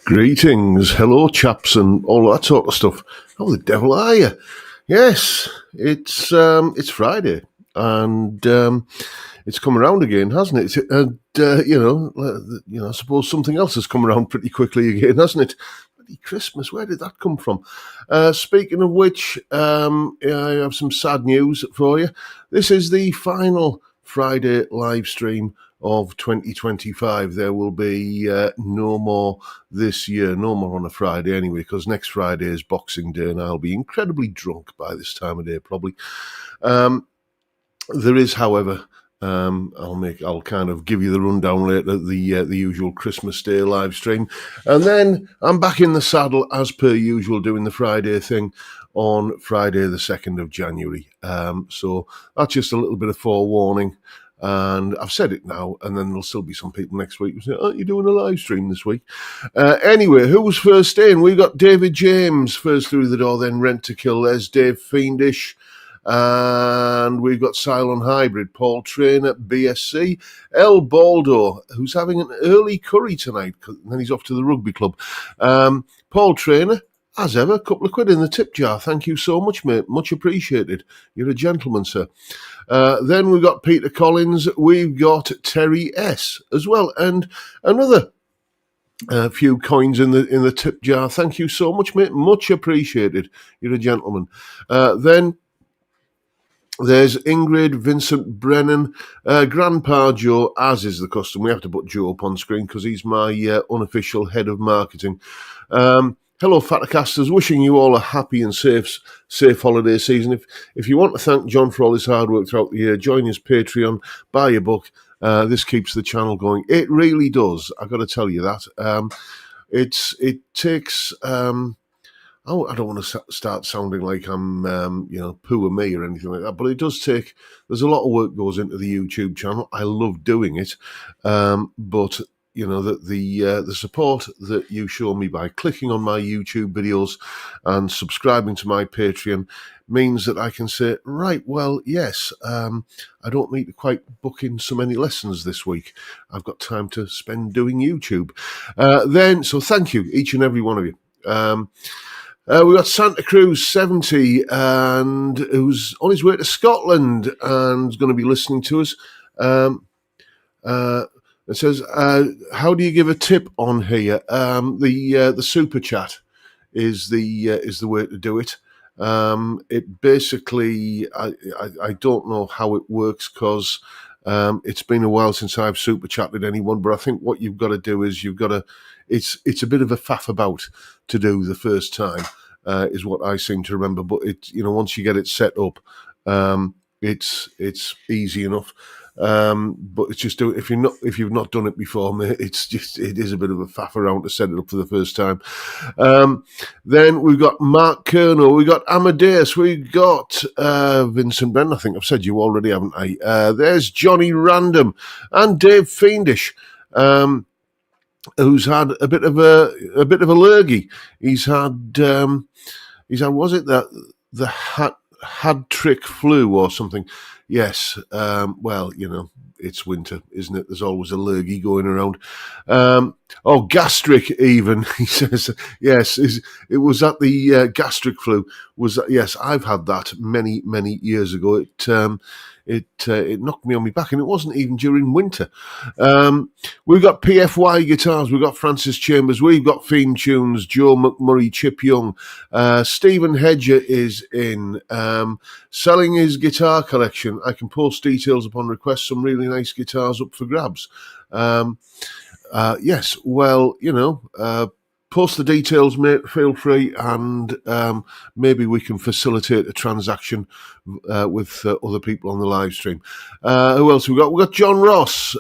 Greetings, hello chaps and all that sort of stuff. How the devil are you? Yes, it's Friday and it's come around again, hasn't it? And I suppose something else has come around pretty quickly again, hasn't it? Bloody Christmas, where did that come from? Speaking of which, I have some sad news for you. This is the final Friday live stream of 2025. There will be no more this year, no more on a Friday anyway, because next Friday is Boxing Day and I'll be incredibly drunk by this time of day probably. There is, however, I'll kind of give you the rundown later, the usual Christmas Day live stream, and then I'm back in the saddle as per usual doing the Friday thing on Friday the 2nd of January. So that's just a little bit of forewarning. And I've said it now, and then there'll still be some people next week who say, aren't you doing a live stream this week? Anyway, who was first in? We got David James first through the door, then Rent to Kill. There's Dave Fiendish. And we've got Cylon Hybrid, Paul Trainer, BSC, El Baldo, who's having an early curry tonight, and then he's off to the rugby club. Paul Trainer, as ever, a couple of quid in the tip jar. Thank you so much, mate. Much appreciated. You're a gentleman, sir. Then we've got Peter Collins. We've got Terry S. as well. And another few coins in the tip jar. Thank you so much, mate. Much appreciated. You're a gentleman. Then there's Ingrid, Vincent Brennan, Grandpa Joe, as is the custom. We have to put Joe up on screen because he's my unofficial head of marketing. Hello, Fatacasters. Wishing you all a happy and safe holiday season. If you want to thank John for all his hard work throughout the year, join his Patreon, buy a book. This keeps the channel going. It really does. I've got to tell you that. It takes. I don't want to start sounding like I'm, poor me or anything like that, but it does take. There's a lot of work goes into the YouTube channel. I love doing it, but you know that the support that you show me by clicking on my YouTube videos and subscribing to my Patreon means that I can say, right, well, yes, I don't need to quite book in so many lessons this week. I've got time to spend doing YouTube. So thank you, each and every one of you. We've got Santa Cruz 70, and who's on his way to Scotland and is going to be listening to us. It says, how do you give a tip on here? The super chat is the way to do it. It basically, I don't know how it works because it's been a while since I've super chatted anyone, but I think what you've got to do is it's a bit of a faff about to do the first time, is what I seem to remember. But once you get it set up, it's easy enough. But it's just if you've not done it before, mate, it is a bit of a faff around to set it up for the first time. Then we've got Mark Kerno, we got Amadeus, we got Vincent Ben. I think I've said you already, haven't I? There's Johnny Random and Dave Fiendish, who's had a bit of a lurgy. He's had was it the had trick flu or something? Yes. Well, it's winter, isn't it? There's always a lurgy going around. Gastric even, he says. Yes, it was at the gastric flu. Yes, I've had that many, many years ago. It knocked me on my back, and it wasn't even during winter. We've got PFY guitars, we've got Francis Chambers, we've got Theme Tunes, Joe McMurray, Chip Young, Stephen Hedger is in, selling his guitar collection. I can post details upon request. Some really nice guitars up for grabs. Yes, well, post the details, mate. Feel free, and maybe we can facilitate a transaction with other people on the live stream. Who else we got? We got John Ross.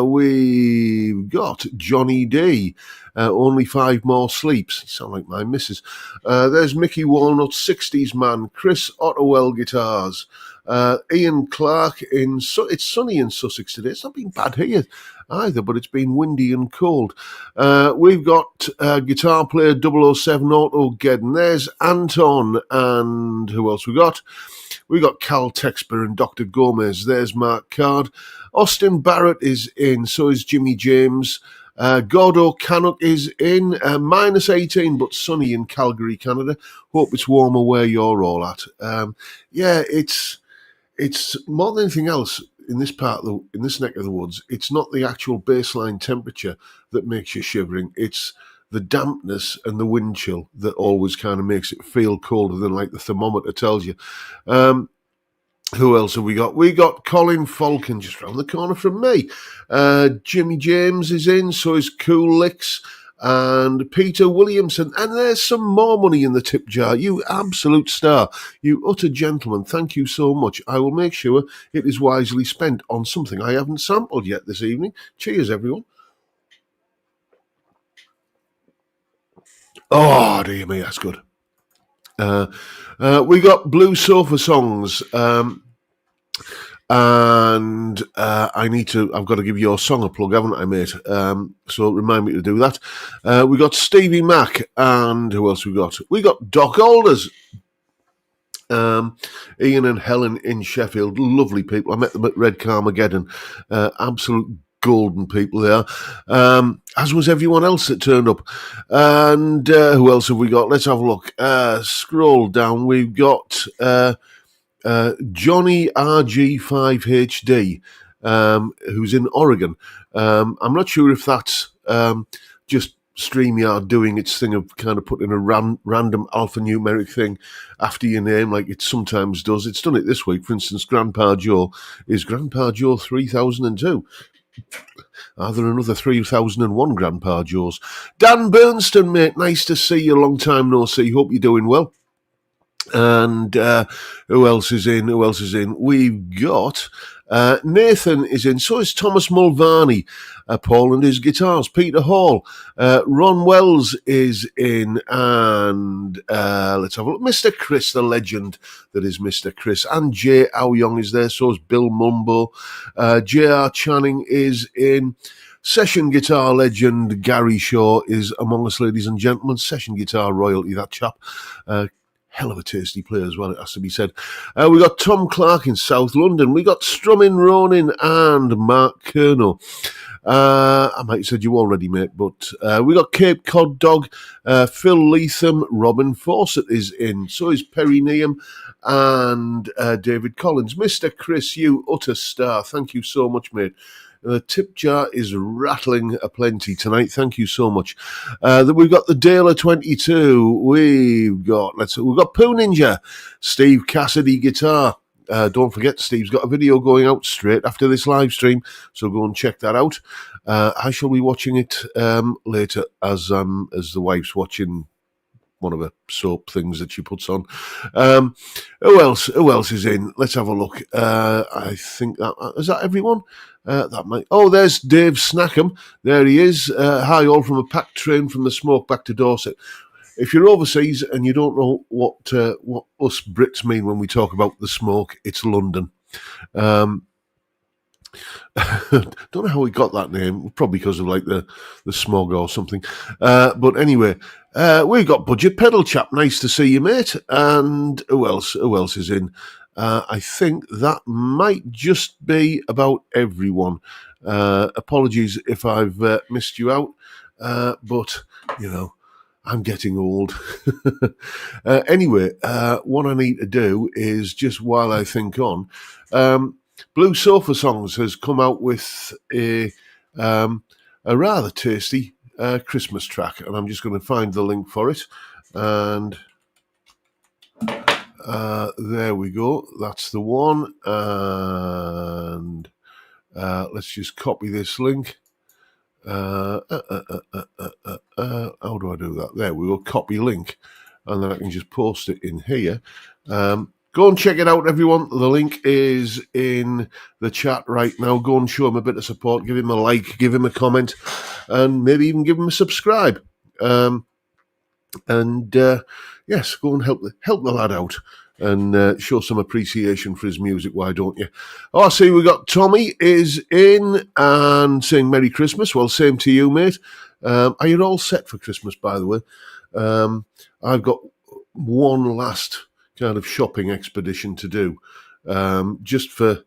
We've got Johnny D. Only 5 more sleeps. You sound like my missus. There's Mickey Walnut, 60s man. Chris Ottowell guitars. Ian Clark it's sunny in Sussex today. It's not been bad here either, but it's been windy and cold. We've got guitar player 007 Auto Geddon. There's Anton, and who else we got? We got Cal Texper and Dr. Gomez. There's Mark Card. Austin Barrett is in. So is Jimmy James. Gordo Canuck is in, minus 18, but sunny in Calgary, Canada. Hope it's warmer where you're all at. Yeah, it's more than anything else in this in this neck of the woods. It's not the actual baseline temperature that makes you shivering. It's the dampness and the wind chill that always kind of makes it feel colder than like the thermometer tells you. Who else have we got? We got Colin Falcon just round the corner from me. Jimmy James is in, so is Cool Licks and Peter Williamson. And there's some more money in the tip jar. You absolute star. You utter gentleman. Thank you so much. I will make sure it is wisely spent on something I haven't sampled yet this evening. Cheers, everyone. Oh, dear me, that's good. We got Blue Sofa Songs. And I've got to give your song a plug, haven't I, mate? So remind me to do that. We got Stevie Mac, and who else we got? We got Doc Alders. Ian and Helen in Sheffield, lovely people. I met them at Red Carmageddon. Absolute golden people there, as was everyone else that turned up. And who else have we got? Let's have a look. Scroll down. We've got Johnny RG5HD, who's in Oregon. I'm not sure if that's just StreamYard doing its thing of kind of putting a random alphanumeric thing after your name like it sometimes does. It's done it this week. For instance, Grandpa Joe is Grandpa Joe 3002. Are there another 3001 Grandpa Joes? Dan Burnston, mate, nice to see you. Long time no see. Hope you're doing well. And who else is in? We've got Nathan is in. So is Thomas Mulvaney. Paul and his guitars. Peter Hall. Ron Wells is in. And let's have a look. Mr. Chris, the legend that is Mr. Chris. And Jay How Young is there. So is Bill Mumbo. J.R. Channing is in. Session guitar legend Gary Shaw is among us, ladies and gentlemen. Session guitar royalty, that chap. Hell of a tasty player as well, it has to be said. We got Tom Clark in South London. We got Strumming Ronin and Mark Kerno. I might have said you already, mate, but we got Cape Cod Dog, Phil Leatham, Robin Fawcett is in. So is Perry Neum and David Collins. Mr. Chris, you utter star. Thank you so much, mate. The tip jar is rattling aplenty tonight. Thank you so much. We've got the Dale 22. We've got Pooh Ninja, Steve Cassidy guitar. Don't forget, Steve's got a video going out straight after this live stream, so go and check that out. I shall be watching it later as the wife's watching one of the soap things that she puts on. Who else is in? Let's have a look. I think is that everyone? That might. Oh, there's Dave Snackham. There he is. Hi, all from a packed train from the smoke back to Dorset. If you're overseas and you don't know what us Brits mean when we talk about the smoke, it's London. Don't know how we got that name. Probably because of like the smog or something. But anyway, we've got Budget Pedal Chap. Nice to see you, mate. And who else is in? I think that might just be about everyone. Apologies if I've missed you out, but you know, I'm getting old. Anyway, what I need to do is just while I think on, Blue Sofa Songs has come out with a rather tasty Christmas track, and I'm just going to find the link for it. And there we go. That's the one. And let's just copy this link. How do I do that? There we go. Copy link. And then I can just post it in here. Go and check it out, everyone. The link is in the chat right now. Go and show him a bit of support. Give him a like, give him a comment, and maybe even give him a subscribe. Yes, go and help the lad out and show some appreciation for his music. Why don't you? Oh, I see we got Tommy is in and saying Merry Christmas. Well, same to you, mate. Are you all set for Christmas, by the way? I've got one last kind of shopping expedition to do, just for,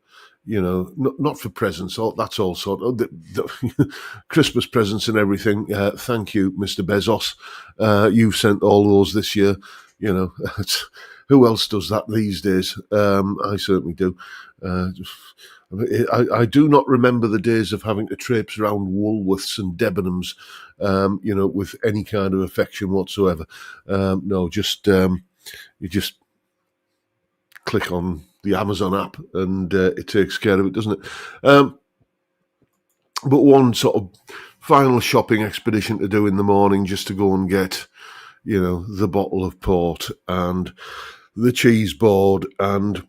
not for presents. That's all sort of the Christmas presents and everything. Thank you, Mr. Bezos. You've sent all those this year. Who else does that these days? I certainly do. I do not remember the days of having to traipse around Woolworths and Debenhams, with any kind of affection whatsoever. No, you just click on the Amazon app and it takes care of it, doesn't it? But one sort of final shopping expedition to do in the morning, just to go and get, the bottle of port and the cheese board and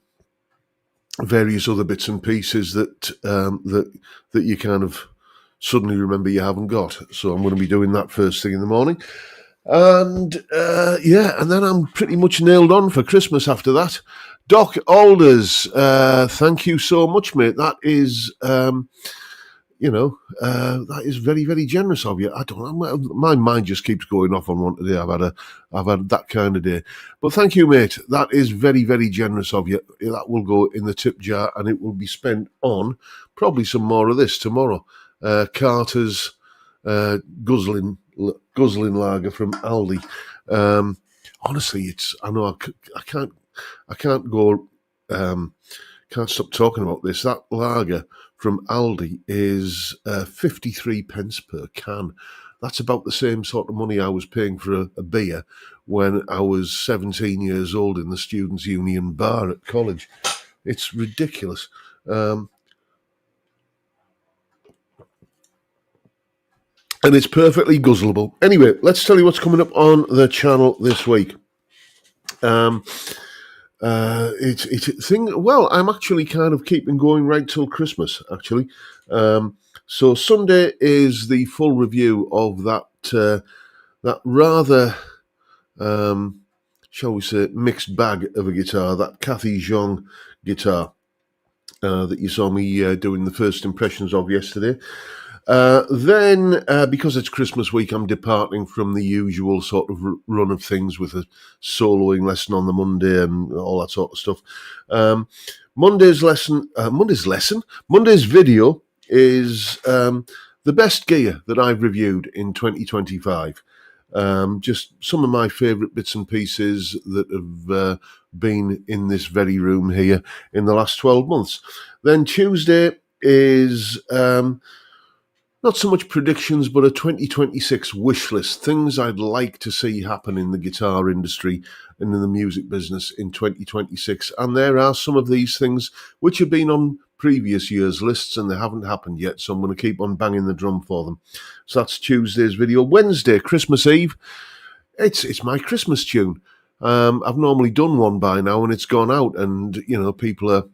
various other bits and pieces that you kind of suddenly remember you haven't got. So I'm going to be doing that first thing in the morning. And and then I'm pretty much nailed on for Christmas after that. Doc Alders, thank you so much, mate. That is, that is very, very generous of you. I don't know, my mind just keeps going off on one today. I've had that kind of day. But thank you, mate. That is very, very generous of you. That will go in the tip jar and it will be spent on probably some more of this tomorrow. Carter's guzzling lager from Aldi. Honestly, I know I can't go. Can't stop talking about this. That lager from Aldi is 53 pence per can. That's about the same sort of money I was paying for a beer when I was 17 years old in the Students' Union bar at college. It's ridiculous. And it's perfectly guzzleable. Anyway, let's tell you what's coming up on the channel this week. Well, I'm actually kind of keeping going right till Christmas, actually. So Sunday is the full review of that rather, shall we say, mixed bag of a guitar, that Cathy Jeong guitar that you saw me doing the first impressions of yesterday. Then, because it's Christmas week, I'm departing from the usual sort of run of things with a soloing lesson on the Monday and all that sort of stuff. Monday's video is the best gear that I've reviewed in 2025. Just some of my favourite bits and pieces that have been in this very room here in the last 12 months. Then Tuesday is not so much predictions, but a 2026 wish list. Things I'd like to see happen in the guitar industry and in the music business in 2026. And there are some of these things which have been on previous year's lists and they haven't happened yet. So I'm going to keep on banging the drum for them. So that's Tuesday's video. Wednesday, Christmas Eve. It's my Christmas tune. I've normally done one by now and it's gone out and, people are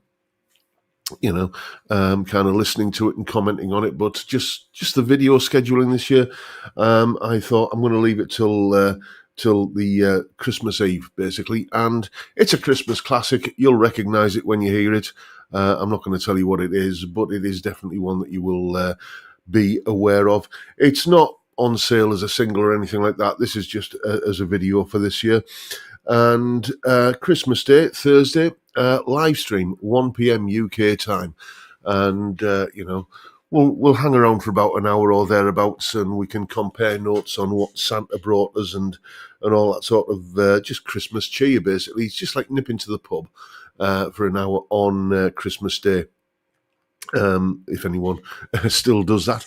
kind of listening to it and commenting on it, but just the video scheduling this year, I thought I'm going to leave it till the Christmas Eve, basically, and it's a Christmas classic. You'll recognise it when you hear it. I'm not going to tell you what it is, but it is definitely one that you will be aware of. It's not on sale as a single or anything like that. This is just as a video for this year. And Christmas Day, Thursday, live stream, 1 p.m. UK time. And, we'll hang around for about an hour or thereabouts and we can compare notes on what Santa brought us and all that sort of just Christmas cheer, basically. It's just like nipping to the pub for an hour on Christmas Day. If anyone still does that.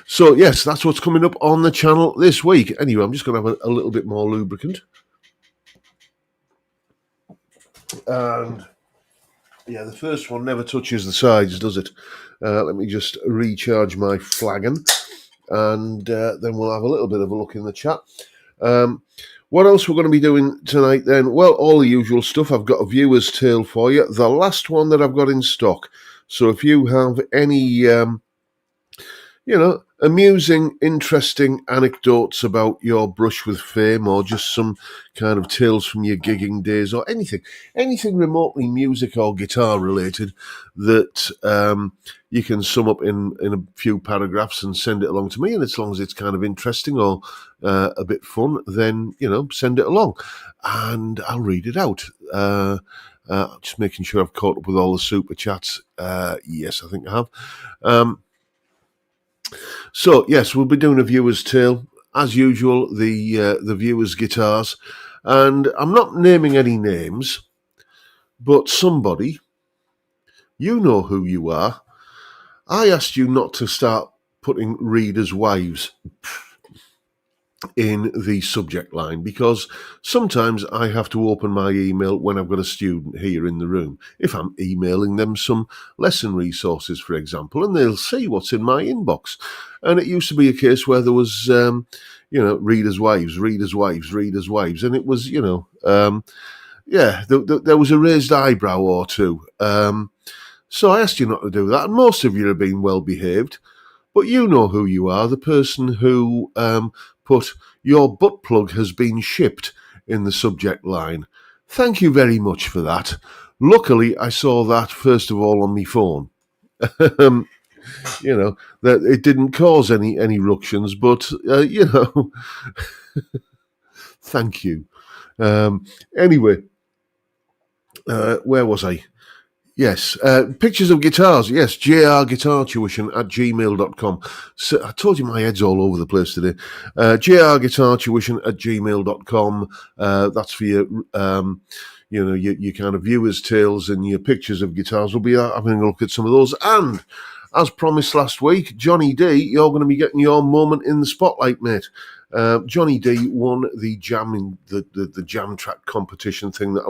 So, yes, that's what's coming up on the channel this week. Anyway, I'm just going to have a little bit more lubricant. And yeah, the first one never touches the sides, does it? Let me just recharge my flagon and then we'll have a little bit of a look in the chat. What else we're going to be doing tonight then? Well, all the usual stuff. I've got a viewer's tale for you. The last one that I've got in stock. So if you have any, amusing, interesting anecdotes about your brush with fame or just some kind of tales from your gigging days or anything remotely music or guitar related that you can sum up in a few paragraphs and send it along to me. And as long as it's kind of interesting or a bit fun, then, send it along and I'll read it out. Just making sure I've caught up with all the super chats. Yes, I think I have. So yes, we'll be doing a viewer's tale as usual. The viewers' guitars, and I'm not naming any names, but somebody, you know who you are. I asked you not to start putting readers' wives in the subject line because sometimes I have to open my email when I've got a student here in the room. If I'm emailing them some lesson resources, for example, and they'll see what's in my inbox. And it used to be a case where there was, readers' wives, and it was, there was a raised eyebrow or two. So I asked you not to do that, and most of you have been well behaved. But you know who you are, the person who put "your butt plug has been shipped" in the subject line. Thank you very much for that. Luckily, I saw that first of all on my phone. That it didn't cause any ructions, but thank you. Anyway, where was I? Yes, pictures of guitars. Yes, jrguitartuition@gmail.com. So I told you my head's all over the place today. jrguitartuition@gmail.com. That's for your, your kind of viewers' tales and your pictures of guitars. We'll be having a look at some of those. And as promised last week, Johnny D, you're going to be getting your moment in the spotlight, mate. Johnny D won the jam the jam track competition thing that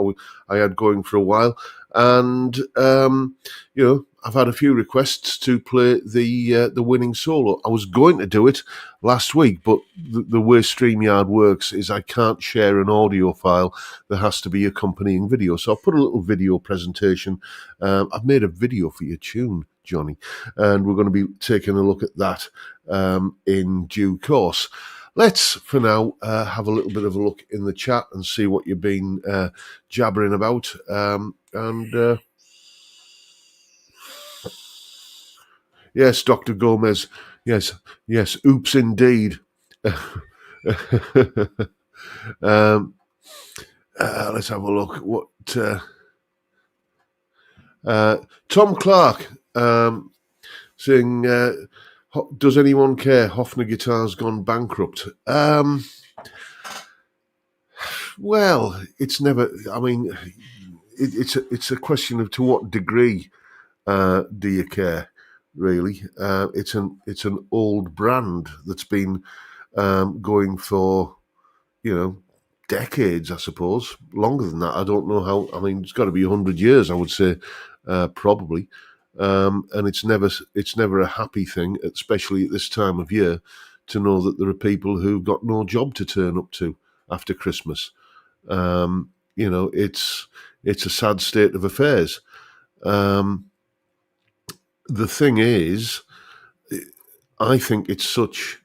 I had going for a while. And I've had a few requests to play the winning solo. I was going to do it last week, but the way StreamYard works is I can't share an audio file. There has to be accompanying video. So I've put a little video presentation. I've made a video for your tune, Johnny, and we're going to be taking a look at that in due course. Let's, for now, have a little bit of a look in the chat and see what you've been jabbering about. Yes, Dr. Gomez. Yes. Oops, indeed. Let's have a look. What Tom Clark saying, does anyone care? Hofner Guitars gone bankrupt. Well, it's never. I mean, it's a question of to what degree do you care? Really, it's an old brand that's been going for decades, I suppose, longer than that. I don't know how. I mean, it's got to be 100 years, I would say, probably. And it's never a happy thing, especially at this time of year, to know that there are people who've got no job to turn up to after Christmas. It's a sad state of affairs. The thing is, I think it's such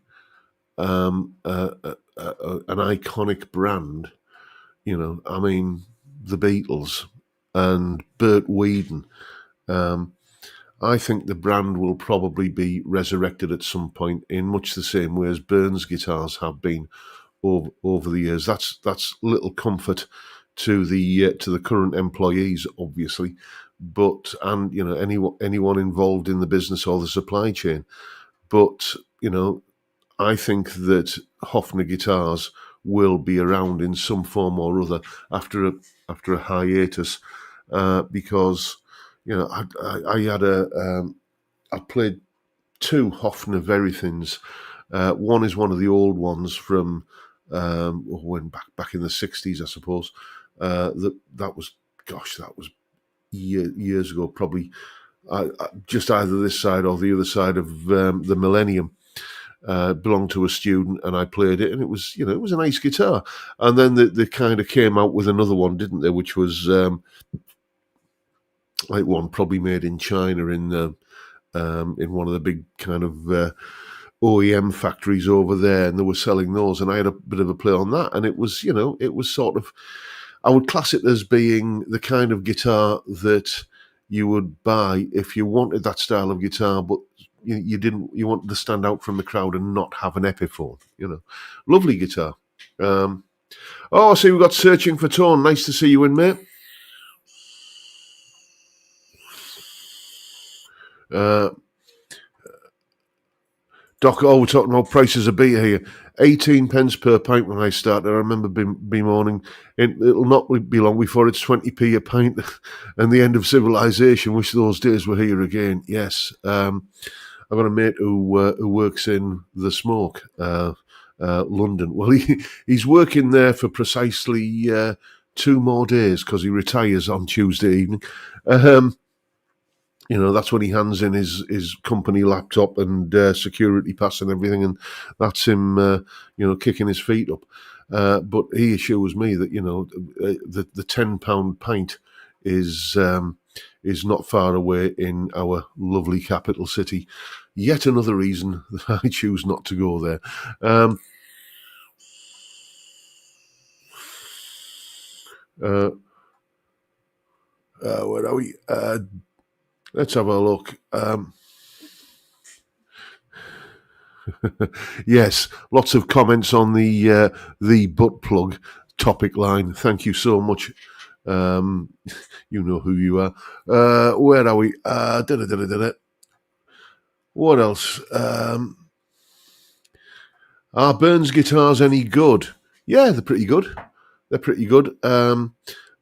an iconic brand. I mean, the Beatles and Burt Weedon. I think the brand will probably be resurrected at some point in much the same way as Burns guitars have been over the years. That's little comfort to the current employees, obviously, but anyone involved in the business or the supply chain. But I think that Hofner guitars will be around in some form or other after a hiatus, because I played two Hofner Verithins. One is one of the old ones from when back in the 60s, I suppose. That was years ago, probably just either this side or the other side of the millennium. Belonged to a student, and I played it, and it was a nice guitar. And then they kind of came out with another one, didn't they? Which was like one probably made in China in one of the big kind of OEM factories over there, and they were selling those, and I had a bit of a play on that, and it was sort of, I would class it as being the kind of guitar that you would buy if you wanted that style of guitar, but you wanted to stand out from the crowd and not have an Epiphone. Lovely guitar. I see we've got Searching for Tone. Nice to see you in, mate. Uh, Doc, we're talking about prices of beer here. 18 pence per pint when I started. I remember bemoaning. It'll not be long before it's 20p a pint and the end of civilization. Wish those days were here again. Yes. I've got a mate who works in the smoke, London. Well, he's working there for precisely 2 more days because he retires on Tuesday evening. That's when he hands in his company laptop and security pass and everything, and that's him, kicking his feet up. But he assures me that the £10 pint is not far away in our lovely capital city. Yet another reason that I choose not to go there. Where are we? Let's have a look. Yes, lots of comments on the butt plug topic line. Thank you so much. You know who you are. Where are we? What else? Are Burns guitars any good? Yeah, they're pretty good.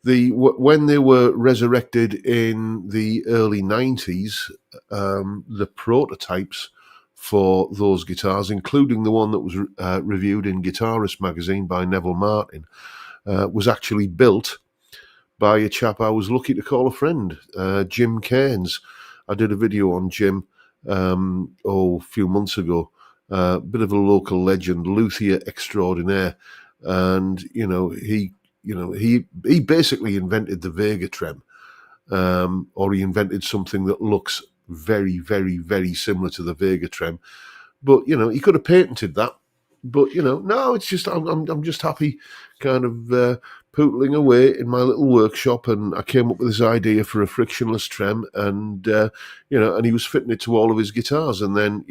When they were resurrected in the early 90s, the prototypes for those guitars, including the one that was reviewed in Guitarist magazine by Neville Martin, was actually built by a chap I was lucky to call a friend, Jim Cairns. I did a video on Jim a few months ago. Bit of a local legend, luthier extraordinaire, and he basically invented the Vega Trem, or he invented something that looks very, very, very similar to the Vega Trem. But he could have patented that. But no, it's just I'm just happy, kind of pootling away in my little workshop, and I came up with this idea for a frictionless trem, and and he was fitting it to all of his guitars, and then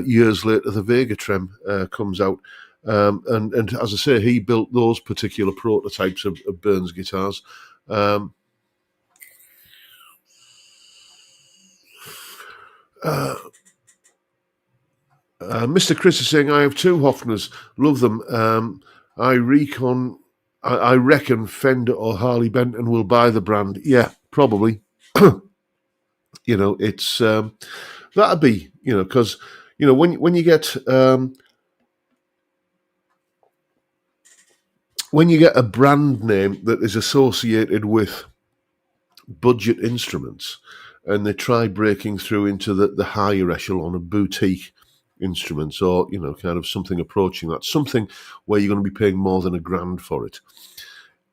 years later the Vega Trem comes out, and as I say, he built those particular prototypes of Burns guitars. Mr. Chris is saying, I have 2 Hofners, love them. I reckon Fender or Harley Benton will buy the brand. Yeah, probably. It's that'd be, because when you get a brand name that is associated with budget instruments, and they try breaking through into the higher echelon of boutique instruments, or kind of something approaching that, something where you're going to be paying more than $1,000 for it.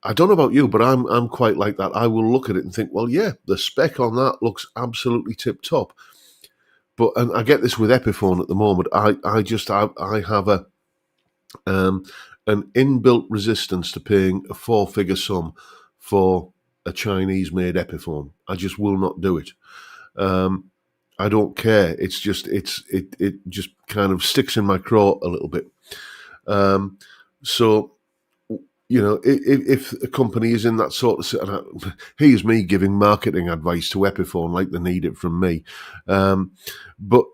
I don't know about you, but I'm quite like that. I will look at it and think, well, yeah, the spec on that looks absolutely tip top. And I get this with Epiphone at the moment. I have an inbuilt resistance to paying a 4-figure sum for a Chinese-made Epiphone. I just will not do it. I don't care. It's just it just kind of sticks in my craw a little bit. So if a company is in that sort of, here's me giving marketing advice to Epiphone like they need it from me. But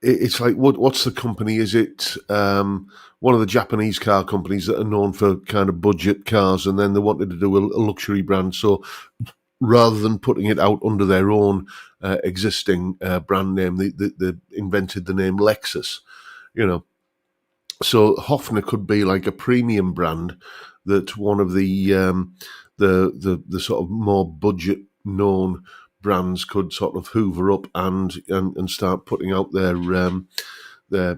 it's like, what's the company? Is it one of the Japanese car companies that are known for kind of budget cars, and then they wanted to do a luxury brand? So rather than putting it out under their own existing brand name, they invented the name Lexus. So Hofner could be like a premium brand that one of the sort of more budget known brands could sort of hoover up and start putting out their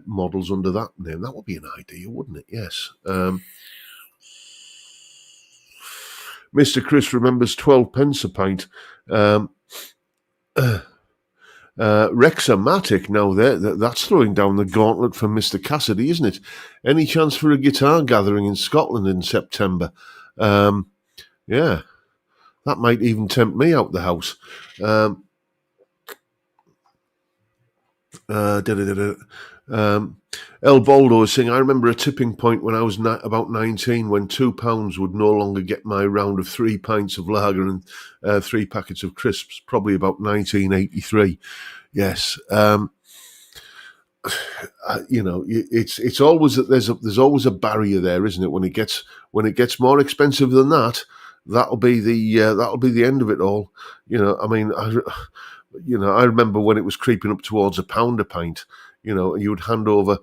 models under that name. That would be an idea, wouldn't it? Yes. Mr. Chris remembers 12 pence a pint. Rexamatic, now that's throwing down the gauntlet for Mr. Cassidy, isn't it? Any chance for a guitar gathering in Scotland in September? Yeah, that might even tempt me out the house. Da, da, da, da. El Boldo is saying, I remember a tipping point when I was about 19 when £2 would no longer get my round of 3 pints of lager and 3 packets of crisps, probably about 1983. Yes. It's always that there's always a barrier there, isn't it? When it gets more expensive than that, that'll be the end of it all. I mean, I remember when it was creeping up towards £1 a pint. And you would hand over.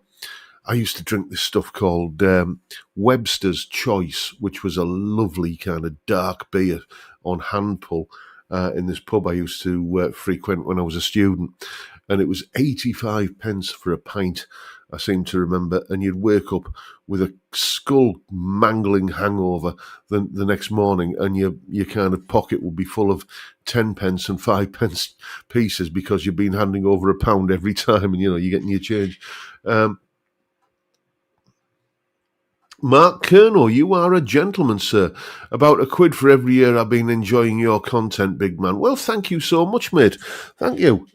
I used to drink this stuff called Webster's Choice, which was a lovely kind of dark beer on hand pull in this pub I used to frequent when I was a student. And it was 85 pence for a pint, I seem to remember. And you'd wake up with a skull-mangling hangover the next morning, and your kind of pocket would be full of 10 pence and 5 pence pieces because you've been handing over £1 every time, and, you're getting your change. Mark Kerno, you are a gentleman, sir. About £1 for every year I've been enjoying your content, big man. Well, thank you so much, mate. Thank you.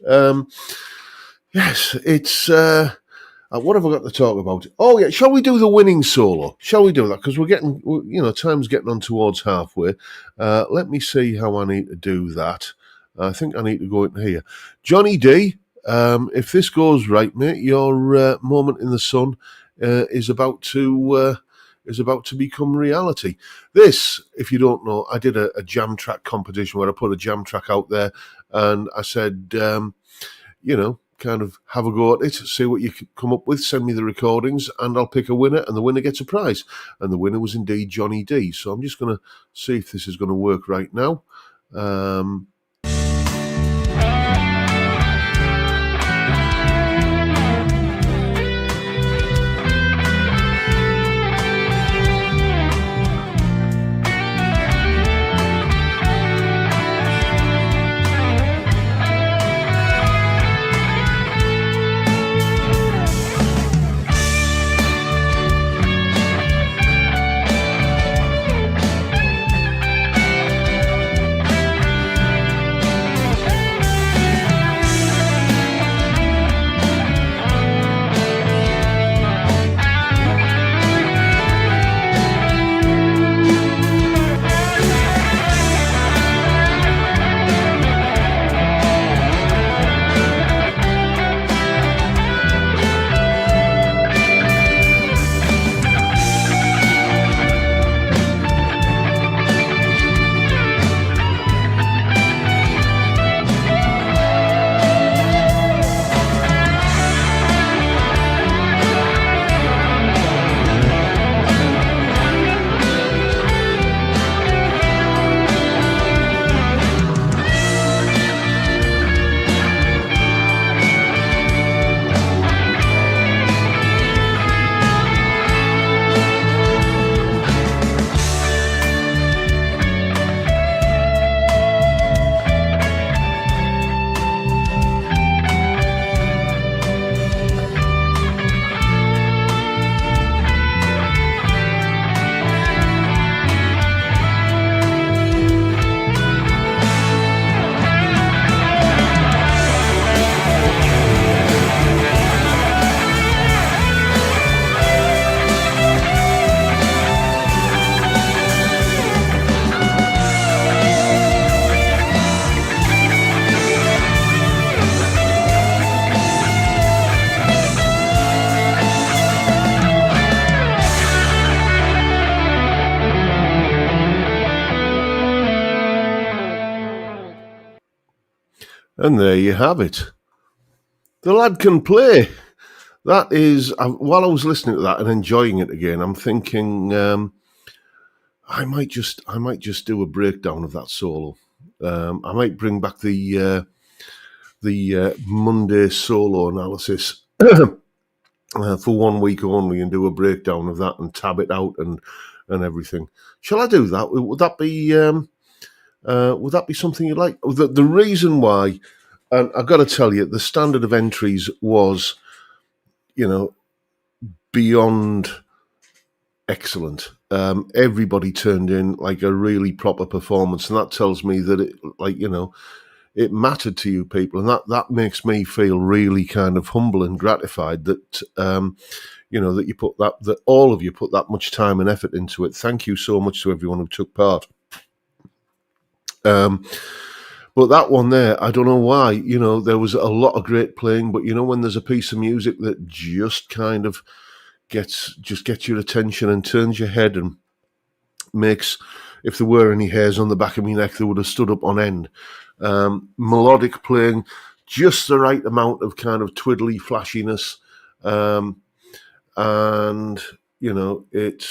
Yes, it's... what have I got to talk about? Oh, yeah, shall we do the winning solo? Shall we do that? Because time's getting on towards halfway. Let me see how I need to do that. I think I need to go in here. Johnny D, if this goes right, mate, your moment in the sun is about to become reality. This, if you don't know, I did a jam track competition where I put a jam track out there, and I said, kind of have a go at it, see what you can come up with, send me the recordings, and I'll pick a winner, and the winner gets a prize. And the winner was indeed Johnny D. So I'm just going to see if this is going to work right now. And there you have it. The lad can play. That is, while I was listening to that and enjoying it again, I'm thinking I might just do a breakdown of that solo. I might bring back the Monday solo analysis for 1 week only and do a breakdown of that and tab it out and everything. Shall I do that? Would that be something you like? The reason why, and I've got to tell you, the standard of entries was, beyond excellent. Everybody turned in like a really proper performance, and that tells me that it mattered to you people, and that makes me feel really kind of humble and gratified that that you put that all of you put that much time and effort into it. Thank you so much to everyone who took part. But that one there, I don't know why. There was a lot of great playing, but when there's a piece of music that just kind of gets your attention and turns your head and makes, if there were any hairs on the back of my neck, they would have stood up on end. Melodic playing, just the right amount of kind of twiddly flashiness, and it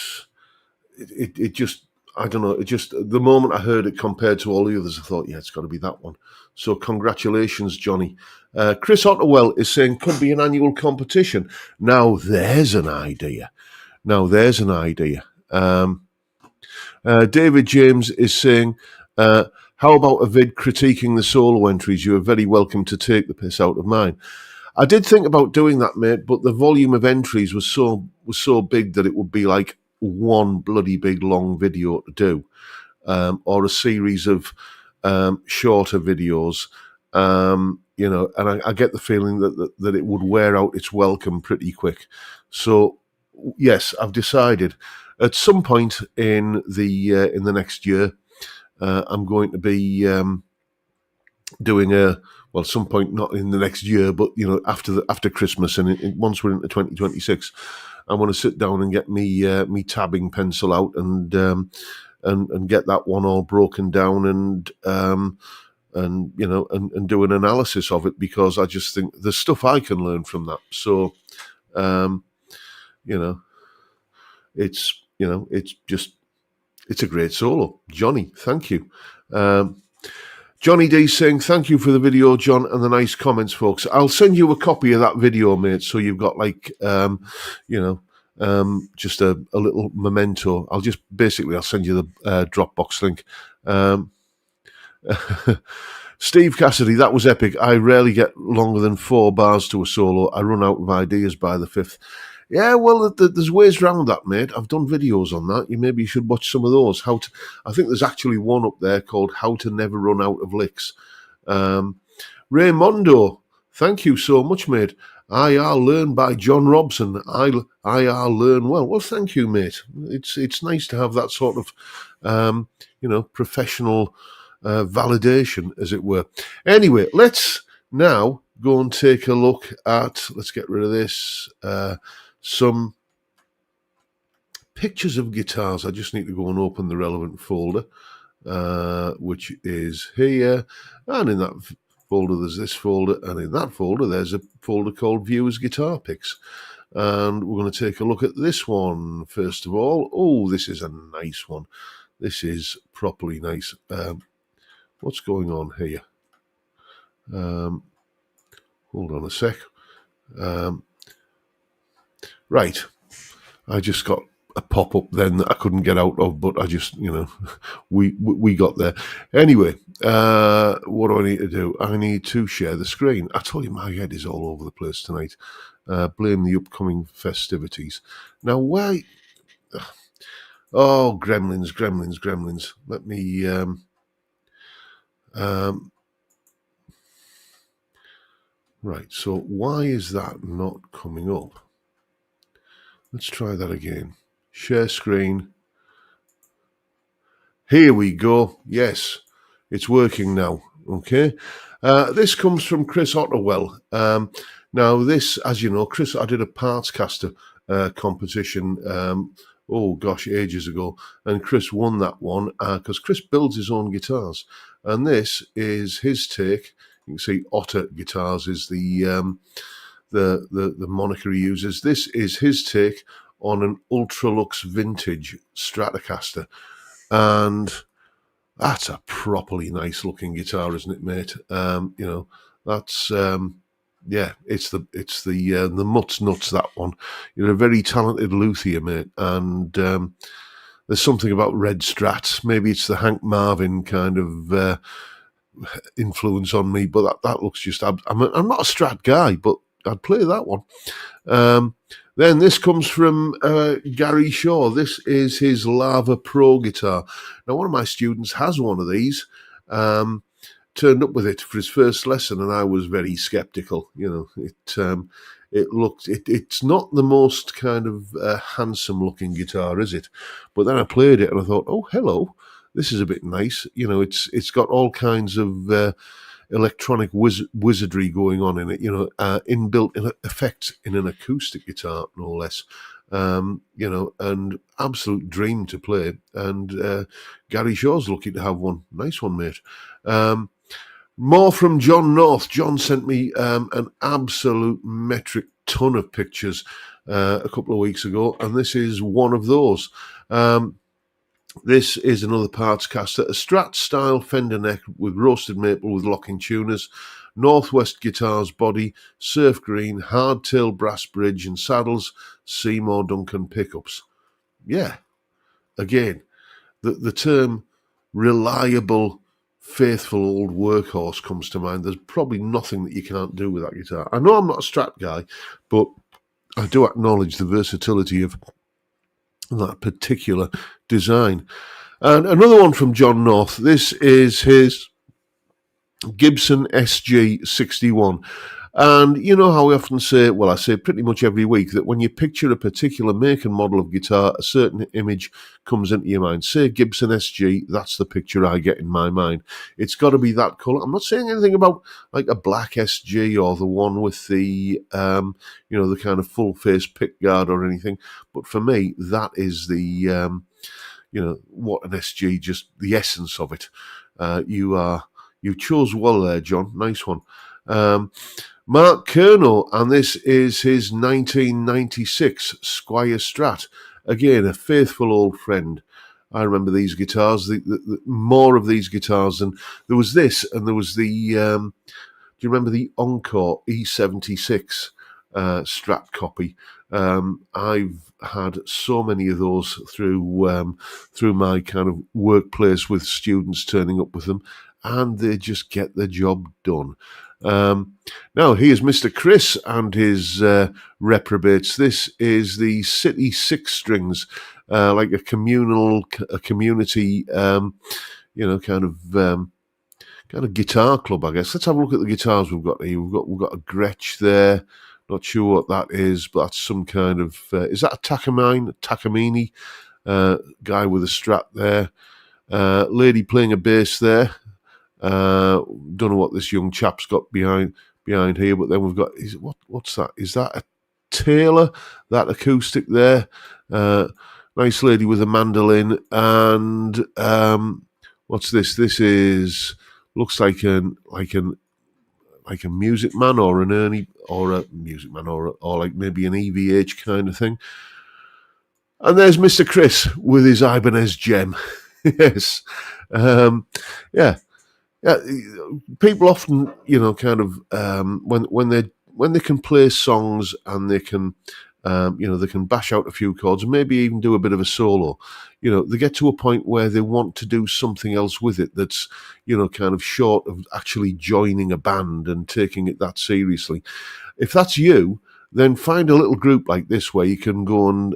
just, I don't know, it just, the moment I heard it compared to all the others, I thought, yeah, it's got to be that one. So congratulations, Johnny. Chris Otterwell is saying could be an annual competition. Now there's an idea. David James is saying, how about a vid critiquing the solo entries? You are very welcome to take the piss out of mine. I did think about doing that, mate, but the volume of entries was so big that it would be like one bloody big long video to do, or a series of shorter videos, and I get the feeling that it would wear out its welcome pretty quick. So yes, I've decided at some point in the next year, I'm going to be doing some point, not in the next year, but after Christmas, and once we're into 2026, I want to sit down and get me tabbing pencil out and get that one all broken down and do an analysis of it, because I just think there's stuff I can learn from that. So it's a great solo. Johnny, thank you. Johnny D saying, thank you for the video, John, and the nice comments, folks. I'll send you a copy of that video, mate, so you've got just a little memento. I'll send you the Dropbox link. Steve Cassidy, that was epic. I rarely get longer than 4 bars to a solo. I run out of ideas by the 5th. Yeah, well, there's ways around that, mate. I've done videos on that. Maybe you should watch some of those. I think there's actually one up there called How to Never Run Out of Licks. Raymondo, thank you so much, mate. IR Learn by John Robson. IR Learn well. Well, thank you, mate. It's nice to have that sort of, professional validation, as it were. Anyway, let's now go and take a look at, let's get rid of this, some pictures of guitars. I just need to go and open the relevant folder, which is here. And in that folder, there's this folder. And in that folder, there's a folder called Viewers Guitar Picks. And we're going to take a look at this one, first of all. Oh, this is a nice one. This is properly nice. What's going on here? Hold on a sec. Right. I just got a pop-up then that I couldn't get out of, but I just, we got there. Anyway, what do I need to do? I need to share the screen. I told you my head is all over the place tonight. Blame the upcoming festivities. Now, why? Oh, gremlins. Let me... right, so why is that not coming up? Let's try that again. Share screen. Here we go. Yes, it's working now. Okay. This comes from Chris Otterwell. Now, this, as you know, Chris, I did a parts caster competition, ages ago. And Chris won that one because Chris builds his own guitars. And this is his take. You can see Otter Guitars is the moniker he uses. This is his take on an Ultralux vintage Stratocaster, and that's a properly nice looking guitar, isn't it, mate? That's it's the Mutt's nuts, that one. You're a very talented luthier, mate, and there's something about red Strats. Maybe it's the Hank Marvin kind of influence on me, but that looks just. I'm not a Strat guy, but I'd play that one. Then this comes from Gary Shaw. This is his Lava Pro guitar. Now, one of my students has one of these, turned up with it for his first lesson, and I was very sceptical. It's not the most kind of handsome looking guitar, is it? But then I played it and I thought, oh, hello, this is a bit nice. It's got all kinds of electronic wizardry going on in it. Inbuilt effects in an acoustic guitar, no less. And absolute dream to play. And Gary Shaw's lucky to have one. Nice one, mate. More from John North. John sent me an absolute metric ton of pictures a couple of weeks ago, and this is one of those. This is another parts caster, a Strat-style Fender neck with roasted maple with locking tuners, Northwest Guitars body, surf green, hardtail brass bridge and saddles, Seymour Duncan pickups. Yeah, again, the term reliable, faithful old workhorse comes to mind. There's probably nothing that you can't do with that guitar. I know I'm not a Strat guy, but I do acknowledge the versatility of that particular design. And another one from John North. This is his Gibson SG61. And you know how we often say, well, I say pretty much every week, that when you picture a particular make and model of guitar, a certain image comes into your mind. Say Gibson SG, that's the picture I get in my mind. It's got to be that colour. I'm not saying anything about like a black SG or the one with the, the kind of full face pick guard or anything. But for me, that is the, what an SG, just the essence of it. You chose well there, John. Nice one. Mark Kerno, and this is his 1996 Squire Strat. Again, a faithful old friend. I remember these guitars, the more of these guitars, and there was this, and there was the, do you remember the Encore E76 Strat copy? I've had so many of those through my kind of workplace with students turning up with them, and they just get the job done. Now, here's Mr. Chris and his reprobates. This is the City Six Strings, like a community, kind of guitar club, I guess. Let's have a look at the guitars we've got here. We've got a Gretsch there. Not sure what that is, but that's some kind of. Is that a Takamine? Guy with a Strat there. Lady playing a bass there. Don't know what this young chap's got behind here, but then we've got what's that? Is that a Taylor? That acoustic there? Nice lady with a mandolin, and what's this? This looks like a Music Man or an Ernie or a Music Man or like maybe an EVH kind of thing. And there's Mr. Chris with his Ibanez Gem. Yes, yeah. Yeah, people often, kind of when they can play songs and they can, they can bash out a few chords and maybe even do a bit of a solo. They get to a point where they want to do something else with it that's, kind of short of actually joining a band and taking it that seriously. If that's you, then find a little group like this where you can go and,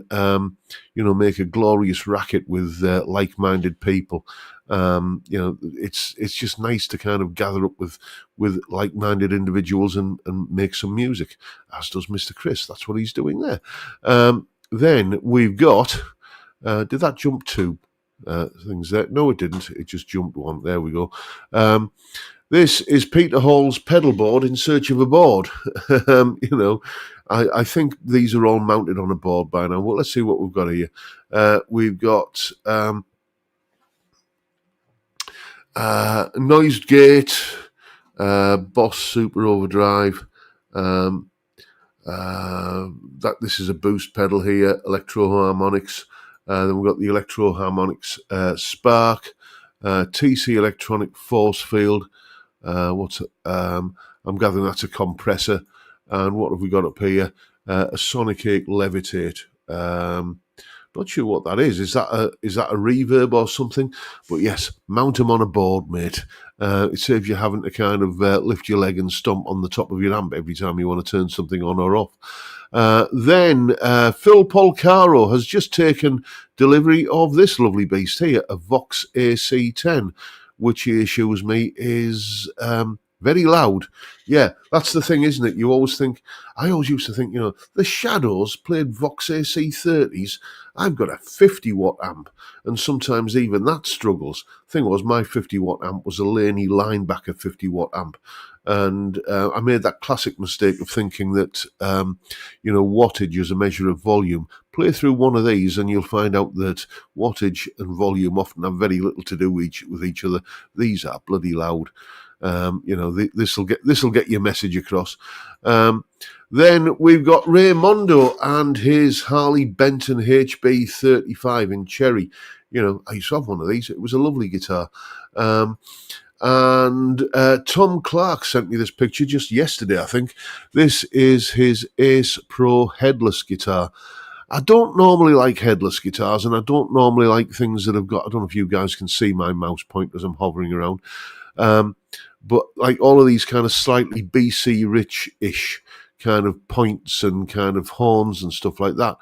make a glorious racket with like-minded people. It's just nice to kind of gather up with like-minded individuals and make some music, as does Mr. Chris. That's what he's doing there. Then we've got, did that jump two things there? No, it didn't. It just jumped one. There we go. This is Peter Hall's pedal board in search of a board. I think these are all mounted on a board by now. Well, let's see what we've got here. We've got Noise Gate, Boss Super Overdrive. This is a boost pedal here. Electro Harmonics. Then we've got the Electro Harmonics Spark, TC Electronic Force Field. I'm gathering that's a compressor. And what have we got up here? A Sonic 8 Levitate. Not sure what that is. Is that a reverb or something? But yes, mount them on a board, mate. It saves you having to kind of lift your leg and stomp on the top of your amp every time you want to turn something on or off. Then Phil Polcaro has just taken delivery of this lovely beast here, a Vox AC10. which he assures me is very loud. Yeah, that's the thing, isn't it? I always used to think, the Shadows played Vox AC30s. I've got a 50-watt amp, and sometimes even that struggles. Thing was, my 50-watt amp was a Laney Linebacker 50-watt amp. And I made that classic mistake of thinking that, wattage is a measure of volume. Play through one of these and you'll find out that wattage and volume often have very little to do with each other. These are bloody loud. This will get your message across. Then we've got Raymondo and his Harley Benton HB35 in cherry. I used to have one of these. It was a lovely guitar. And Tom Clark sent me this picture just yesterday, I think. This is his Ace Pro headless guitar. I don't normally like headless guitars, and I don't normally like things that have got... I don't know if you guys can see my mouse pointer as I'm hovering around. But like all of these kind of slightly BC rich-ish kind of points and kind of horns and stuff like that.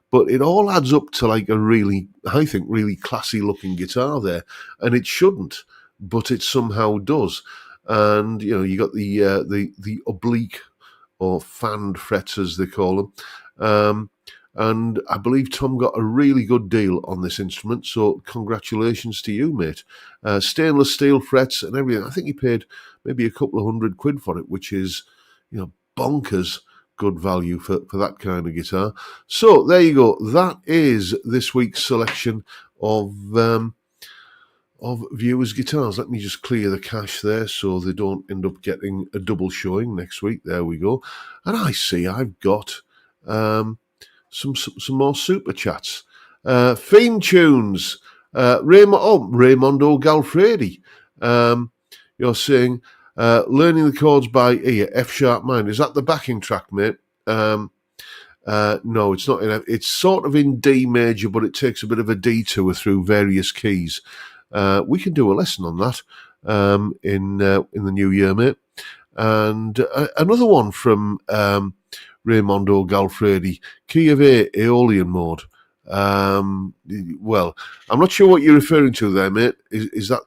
But it all adds up to like a really, I think, really classy looking guitar there. And it shouldn't, but it somehow does. And, you got the oblique or fanned frets, as they call them. And I believe Tom got a really good deal on this instrument, so congratulations to you, mate. Stainless steel frets and everything. I think he paid maybe a couple of £100 for it, which is, bonkers good value for that kind of guitar. So there you go. That is this week's selection of viewers' guitars. Let me just clear the cache there so they don't end up getting a double showing next week. There we go. And I see I've got... some more super chats. Theme tunes. Raymondo Galfredi. You're saying learning the chords by ear, F sharp minor. Is that the backing track, mate? No, it's not in F. It's sort of in D major, but it takes a bit of a detour through various keys. We can do a lesson on that in the new year, mate. And another one from Raymondo Galfredi, key of A, Aeolian mode. Well, I'm not sure what you're referring to there, mate. Is that...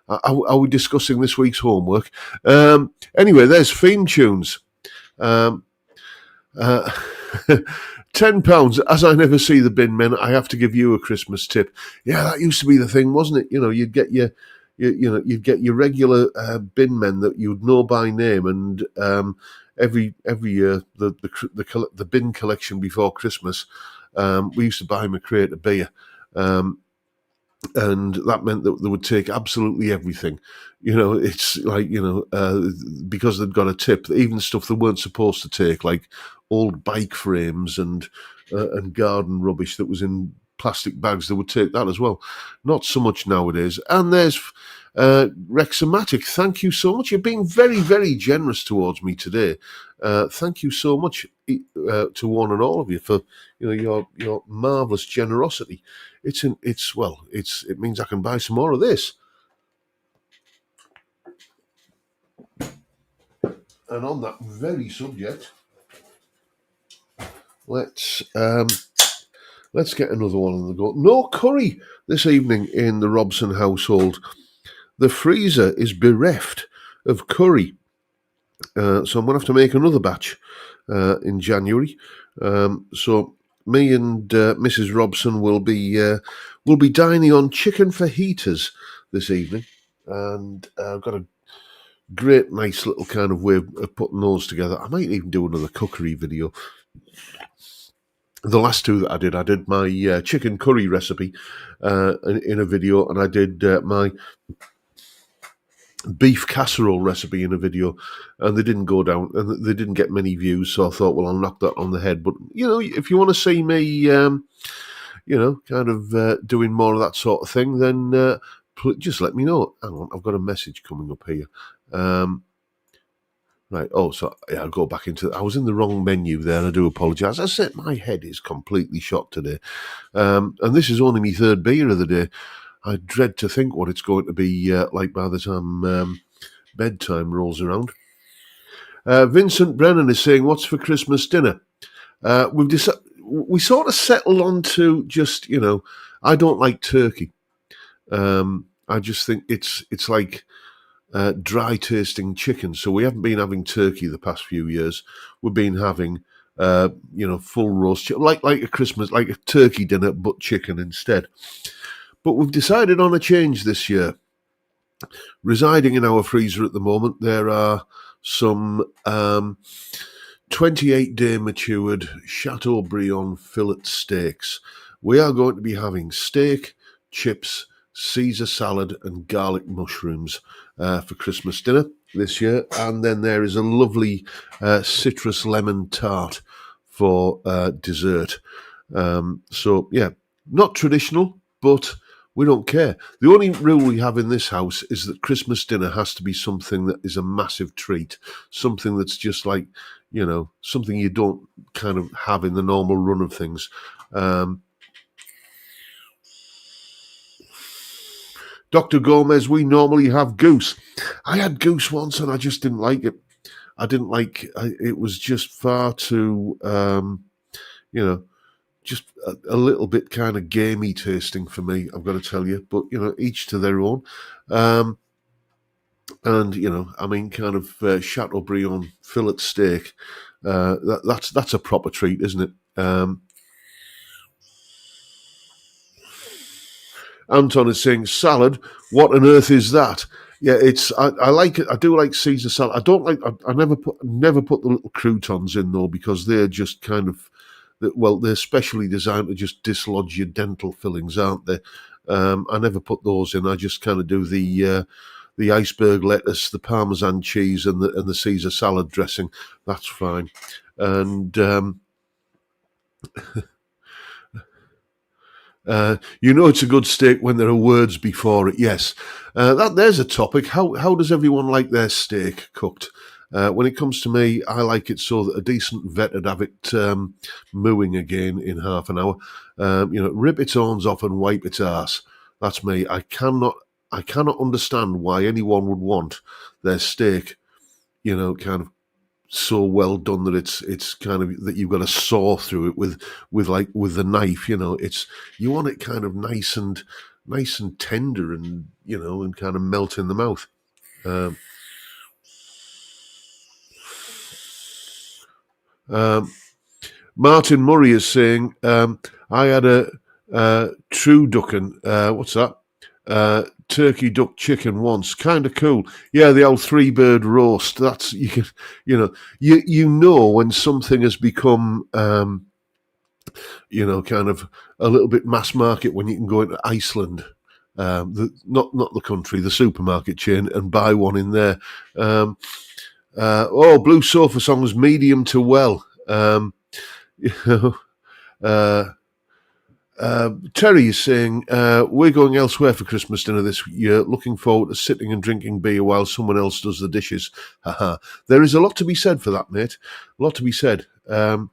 Are we discussing this week's homework? Anyway, there's theme tunes. £10. As I never see the bin men, I have to give you a Christmas tip. Yeah, that used to be the thing, wasn't it? You'd get you'd get your regular bin men that you'd know by name, and every year the bin collection before Christmas, we used to buy them a crate of beer. And that meant that they would take absolutely everything. It's like, because they'd got a tip, even stuff they weren't supposed to take, like old bike frames and garden rubbish that was in plastic bags, they would take that as well. Not so much nowadays. And there's Rexomatic. Thank you so much. You're being very, very generous towards me today. Thank you so much to one and all of you for your marvellous generosity. It means I can buy some more of this. And on that very subject, let's get another one on the go. No curry this evening in the Robson household. The freezer is bereft of curry. So I'm going to have to make another batch in January. So me and Mrs. Robson will be dining on chicken fajitas this evening, and I've got a great, nice little kind of way of putting those together. I might even do another cookery video. The last two that I did my chicken curry recipe in a video, and I did my beef casserole recipe in a video, and they didn't go down, and they didn't get many views, so I thought, well, I'll knock that on the head. But, if you want to see me, kind of doing more of that sort of thing, then just let me know. Hang on, I've got a message coming up here. Right, I'll go back into... I was in the wrong menu there, I do apologise. I said my head is completely shot today. And this is only my third beer of the day. I dread to think what it's going to be like by the time bedtime rolls around. Vincent Brennan is saying, what's for Christmas dinner? We sort of settled on to just, I don't like turkey. I just think it's like dry tasting chicken. So we haven't been having turkey the past few years. We've been having full roast like a Christmas, like a turkey dinner, but chicken instead. But we've decided on a change this year. Residing in our freezer at the moment, there are some 28-day matured Chateaubriand fillet steaks. We are going to be having steak, chips, Caesar salad, and garlic mushrooms for Christmas dinner this year. And then there is a lovely citrus lemon tart for dessert. So, yeah, not traditional, but we don't care. The only rule we have in this house is that Christmas dinner has to be something that is a massive treat, something that's just like, something you don't kind of have in the normal run of things. Dr. Gomez, we normally have goose. I had goose once and I just didn't like it. It was just far too, just a little bit kind of gamey tasting for me, I've got to tell you. But, each to their own. And, kind of Chateaubriand fillet steak. That's a proper treat, isn't it? Anton is saying salad. What on earth is that? Yeah, I like it. I do like Caesar salad. I don't like. I never put the little croutons in though because they're just kind of, they're specially designed to just dislodge your dental fillings, aren't they? I never put those in. I just kind of do the iceberg lettuce, the Parmesan cheese, and the Caesar salad dressing. That's fine. And it's a good steak when there are words before it. Yes, there's a topic. How does everyone like their steak cooked? When it comes to me, I like it so that a decent vet would have it mooing again in half an hour. Rip its horns off and wipe its arse. That's me. I cannot understand why anyone would want their steak, kind of so well done that it's kind of that you've got to saw through it with the knife. You want it kind of nice and tender and and kind of melt in the mouth. Martin Murray is saying, I had a true ducken. What's that? Turkey, duck, chicken once. Kind of cool. Yeah, the old 3-bird roast. That's you can, when something has become, kind of a little bit mass market when you can go into Iceland. Not the country, the supermarket chain, and buy one in there. Blue Sofa Songs, medium to well. Terry is saying, we're going elsewhere for Christmas dinner this year. Looking forward to sitting and drinking beer while someone else does the dishes. There is a lot to be said for that, mate. A lot to be said. Cylon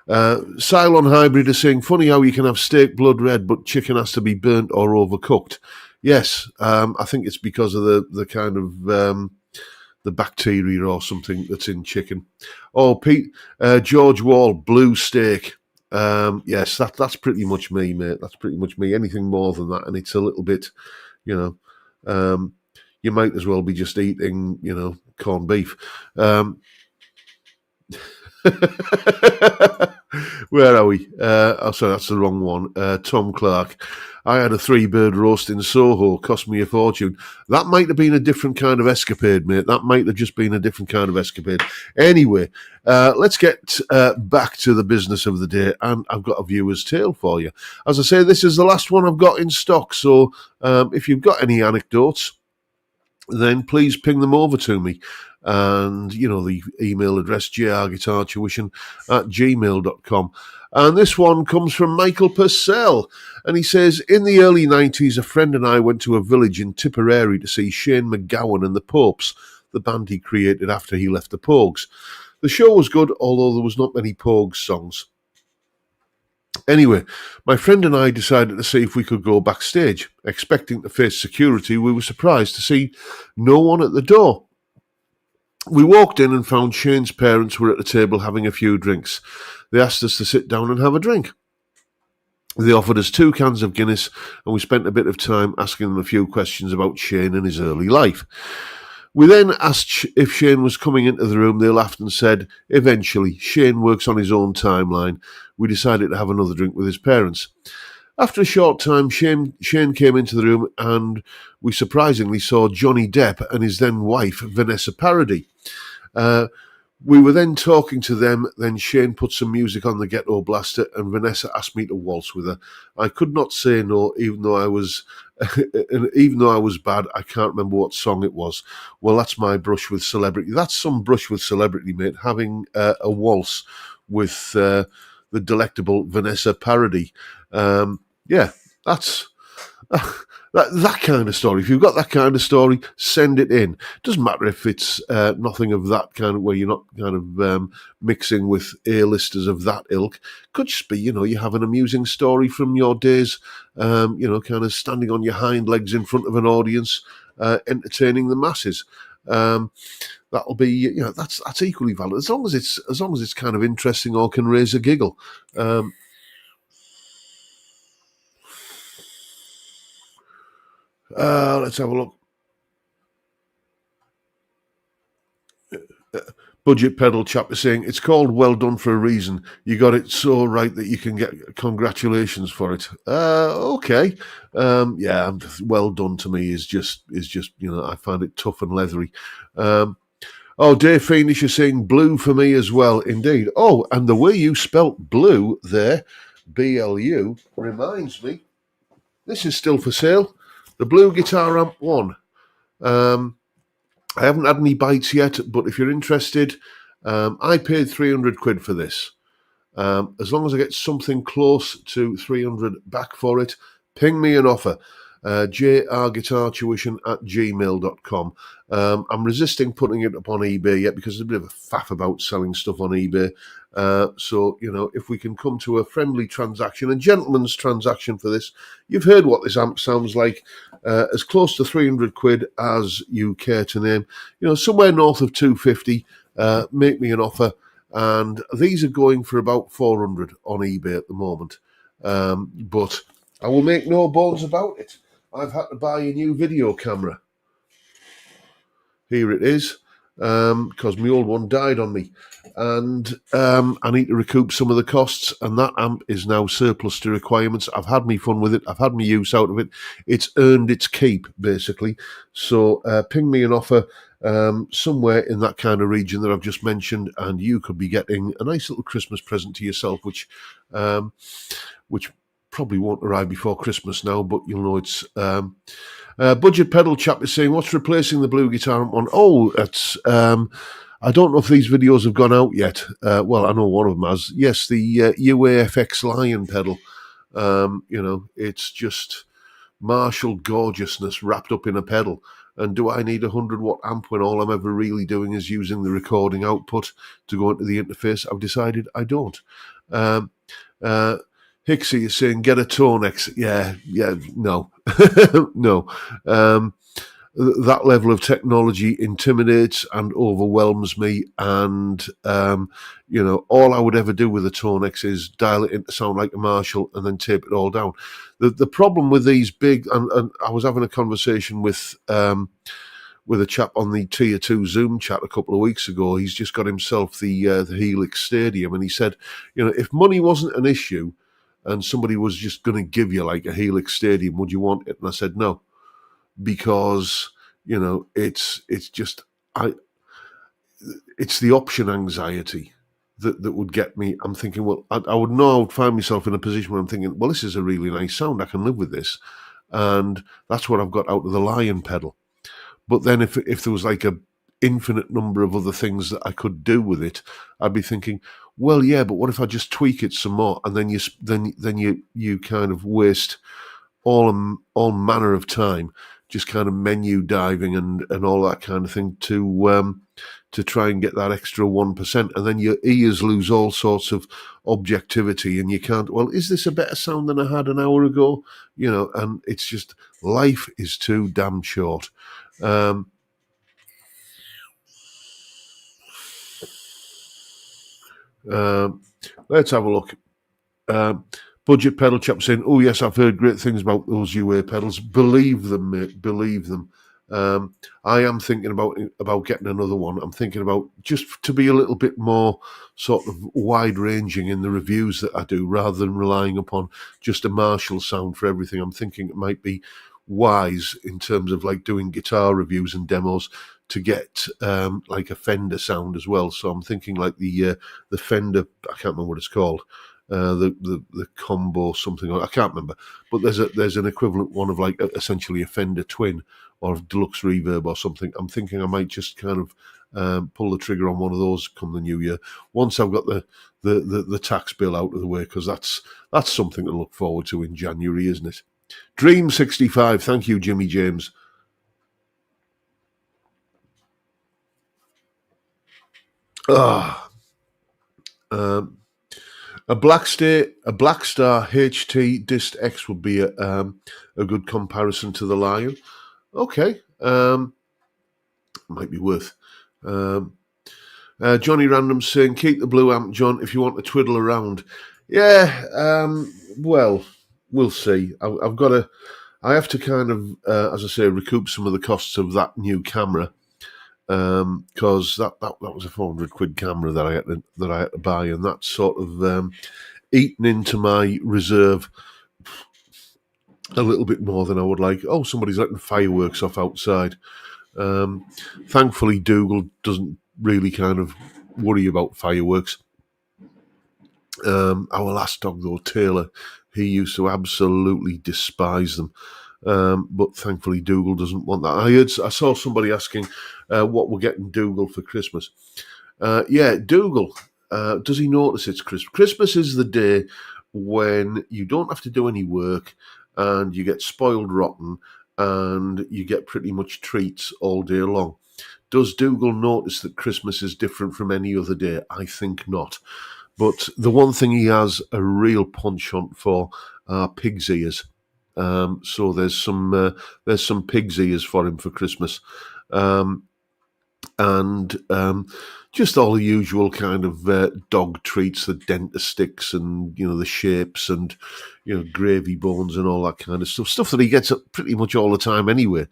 Hybrid is saying, funny how you can have steak blood red, but chicken has to be burnt or overcooked. Yes, I think it's because of the kind of the bacteria or something that's in chicken. George Wall, blue steak. Yes, that's pretty much me, mate. That's pretty much me. Anything more than that, and it's a little bit, you might as well be just eating, corned beef. Where are we? Sorry, that's the wrong one. Tom Clark. I had a 3-bird roast in Soho, cost me a fortune. That might have been a different kind of escapade, mate. That might have just been a different kind of escapade. Anyway, let's get back to the business of the day, and I've got a viewer's tale for you. As I say, this is the last one I've got in stock, so if you've got any anecdotes, then please ping them over to me. And, the email address, jrguitartuition@gmail.com. And this one comes from Michael Purcell. And he says, in the early 90s, a friend and I went to a village in Tipperary to see Shane MacGowan and the Popes, the band he created after he left the Pogues. The show was good, although there was not many Pogues songs. Anyway, my friend and I decided to see if we could go backstage. Expecting to face security, we were surprised to see no one at the door. We walked in and found Shane's parents were at the table having a few drinks. They asked us to sit down and have a drink. They offered us 2 cans of Guinness, and we spent a bit of time asking them a few questions about Shane and his early life. We then asked if Shane was coming into the room. They laughed and said, eventually, Shane works on his own timeline. We decided to have another drink with his parents. After a short time, Shane came into the room, and we surprisingly saw Johnny Depp and his then wife, Vanessa Paradis. We were then talking to them. Then Shane put some music on the Ghetto Blaster, and Vanessa asked me to waltz with her. I could not say no, even though I was bad. I can't remember what song it was. Well, that's my brush with celebrity. That's some brush with celebrity, mate. Having a waltz with the delectable Vanessa Paradis. Yeah, that's that kind of story. If you've got that kind of story, send it in. Doesn't matter if it's nothing of that kind of where you're not kind of mixing with A-listers of that ilk. Could just be, you have an amusing story from your days, kind of standing on your hind legs in front of an audience, entertaining the masses. That'll be, that's equally valid as long as it's kind of interesting or can raise a giggle. Let's have a look. Budget pedal chap is saying it's called Well Done for a reason. You got it so right that you can get congratulations for it. Okay, yeah, well done to me is just I find it tough and leathery. Dave Fiendish is saying blue for me as well. Indeed. Oh, and the way you spelt blue there, BLU, reminds me. This is still for sale. The Blue Guitar Amp 1. I haven't had any bites yet, but if you're interested, I paid 300 quid for this. As long as I get something close to 300 back for it, ping me an offer. jrguitartuition@gmail.com. I'm resisting putting it up on eBay yet because there's a bit of a faff about selling stuff on eBay. So, if we can come to a friendly transaction, a gentleman's transaction for this, you've heard what this amp sounds like, as close to 300 quid as you care to name, somewhere north of 250, make me an offer. And these are going for about 400 on eBay at the moment. But I will make no bones about it. I've had to buy a new video camera. Here it is, because my old one died on me. And I need to recoup some of the costs, and that amp is now surplus to requirements. I've had me fun with it. I've had me use out of it. It's earned its keep, basically. So ping me an offer somewhere in that kind of region that I've just mentioned, and you could be getting a nice little Christmas present to yourself, which probably won't arrive before Christmas now, but you'll know it's... Budget Pedal chap is saying, what's replacing the Blue Guitar Amp 1? Oh, it's... I don't know if these videos have gone out yet. Well, I know one of them has. Yes, the UAFX Lion pedal. It's just martial gorgeousness wrapped up in a pedal. And do I need a 100-watt amp when all I'm ever really doing is using the recording output to go into the interface? I've decided I don't. Hixie is saying, get a Tonex. Yeah, no. No. That level of technology intimidates and overwhelms me. And, all I would ever do with a Tonex is dial it in to sound like a Marshall and then tape it all down. The problem with these big, and I was having a conversation with a chap on the Tier 2 Zoom chat a couple of weeks ago. He's just got himself the Helix Stadium. And he said, if money wasn't an issue and somebody was just going to give you like a Helix Stadium, would you want it? And I said, no. Because it's the option anxiety that would get me. I'm thinking, well, I would know I would find myself in a position where I'm thinking, well, this is a really nice sound. I can live with this, and that's what I've got out of the Lion pedal. But then if there was like a infinite number of other things that I could do with it, I'd be thinking, well, yeah, but what if I just tweak it some more, and then you kind of waste all manner of time just kind of menu diving and all that kind of thing to try and get that extra 1%. And then your ears lose all sorts of objectivity and you can't, well, is this a better sound than I had an hour ago? And it's just, life is too damn short. Let's have a look. Budget pedal chap saying, "Oh yes, I've heard great things about those UA pedals. Believe them, mate. Believe them." I am thinking about getting another one. I'm thinking about just to be a little bit more sort of wide ranging in the reviews that I do, rather than relying upon just a Marshall sound for everything. I'm thinking it might be wise in terms of like doing guitar reviews and demos to get like a Fender sound as well. So I'm thinking like the Fender, I can't remember what it's called. The combo something, I can't remember, but there's an equivalent one of like essentially a Fender Twin or deluxe reverb or something. I'm thinking I might just kind of pull the trigger on one of those come the new year, once I've got the tax bill out of the way, because that's something to look forward to in January, isn't it? Dream 65, thank you, Jimmy James. A Black Star HT Dist X would be a good comparison to the Lion. Okay, might be worth. Johnny Random saying, "Keep the blue amp, John, if you want to twiddle around." Yeah, well, we'll see. I have to kind of, as I say, recoup some of the costs of that new camera, because that was a £400 camera that I had to buy, and that's sort of eaten into my reserve a little bit more than I would like. Oh, somebody's letting fireworks off outside. Thankfully, Dougal doesn't really kind of worry about fireworks. Our last dog, though, Taylor, he used to absolutely despise them. But thankfully, Dougal doesn't want that. I saw somebody asking what we're getting Dougal for Christmas. Yeah, Dougal, does he notice it's Christmas? Christmas is the day when you don't have to do any work and you get spoiled rotten and you get pretty much treats all day long. Does Dougal notice that Christmas is different from any other day? I think not. But the one thing he has a real penchant for are pig's ears. So there's some pig's ears for him for Christmas. And just all the usual kind of dog treats, the dentist sticks and, the shapes and, gravy bones and all that kind of stuff that he gets pretty much all the time anyway.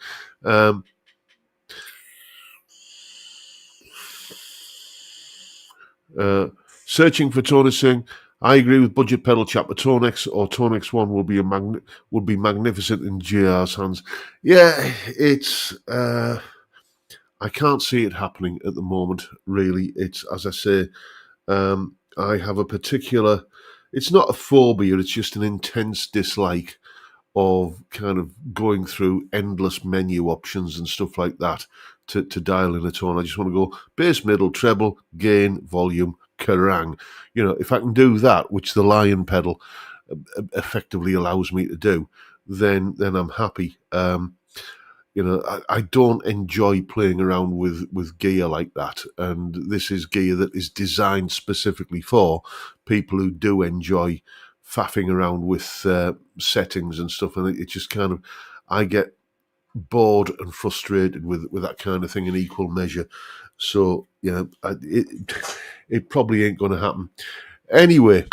Searching for Tony saying, "I agree with Budget Pedal Chap. A Tone X or Tone X1 would be magnificent in JR's hands." Yeah, it's I can't see it happening at the moment, really. It's, as I say, I have a particular, it's not a phobia, it's just an intense dislike of kind of going through endless menu options and stuff like that to dial in a tone. I just want to go bass, middle, treble, gain, volume, kerrang. If I can do that, which the Lion pedal effectively allows me to do, then I'm happy. I don't enjoy playing around with gear like that, and this is gear that is designed specifically for people who do enjoy faffing around with settings and stuff, and it just kind of, I get bored and frustrated with that kind of thing in equal measure. So it probably ain't going to happen. Anyway,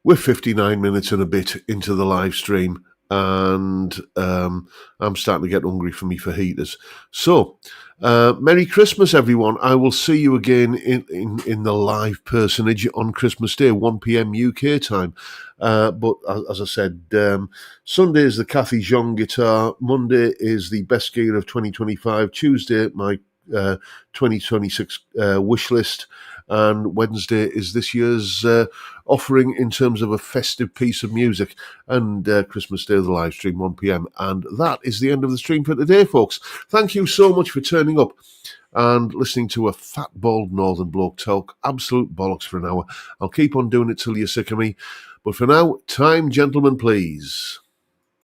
we're 59 minutes and a bit into the live stream, and I'm starting to get hungry for me fajitas. So, Merry Christmas, everyone. I will see you again in the live personage on Christmas Day, 1 p.m. UK time. But as I said, Sunday is the Cathy Jean guitar. Monday is the best gear of 2025. Tuesday, my 2026 wish list. And Wednesday is this year's offering in terms of a festive piece of music, and Christmas Day, the live stream, 1 p.m. And that is the end of the stream for today, folks. Thank you so much for turning up and listening to a fat, bald northern bloke talk absolute bollocks for an hour. I'll keep on doing it till you're sick of me. But for now, time, gentlemen, please.